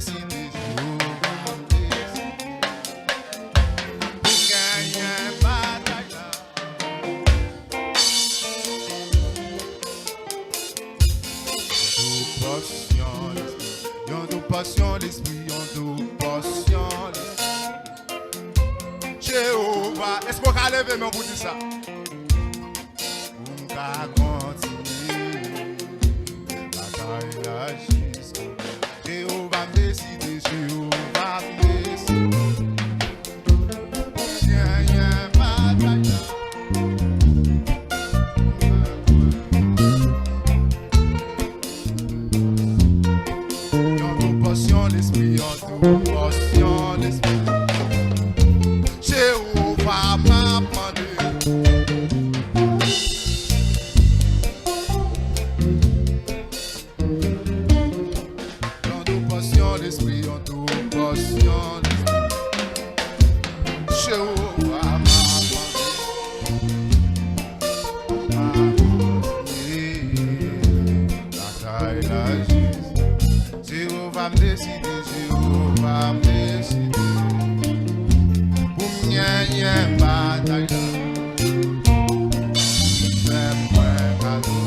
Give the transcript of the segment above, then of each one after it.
décider, Jéhovah décider. Pour gagner bataille là. Nous passions l'esprit, nous passions l'esprit. Jéhovah, est-ce qu'on va lever main pour dire ça? On va continuer. Bataille la jusqu'au bout. Jéhovah me décide, Jéhovah me décide. Tiens, bataille là. L'esprit, en nous portion l'esprit. Jéhovah m'a demandé. En nous portion l'esprit, en nous portion l'esprit. Jéhovah m'a demandé. Bataille la justice. Jéhovah me décide, Jéhovah me décide. Pour m'y bataille là. Fais-moi cadeau.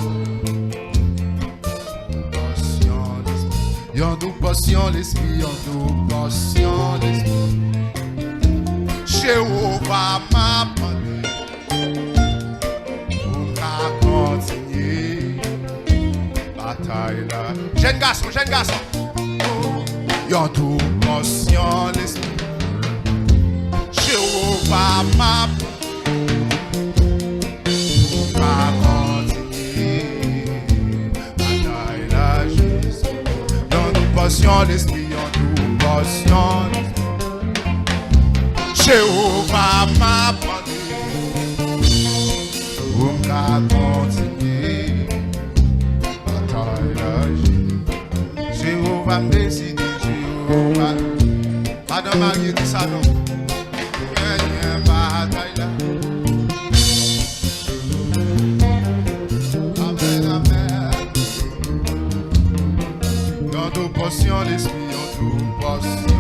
Portion l'esprit. Yon nous portion l'esprit, yon nous portion l'esprit. Jéhovah m'a demandé. Pour qu'à continuer. Bataille là. Jeune garçon, jeune garçon. Yon tout portion l'esprit. Jéhovah m'a pas continuer. Bataille la justice. Yon tout portion l'esprit. Yon tout portion l'esprit. Jéhovah m'a demandé. Pour qu'à continuer. Bataille la justice. Jéhovah me décide. Madame Marie dit ça non. Bataille là. Amen, amen. Dans nos portions l'esprit, en nous portions.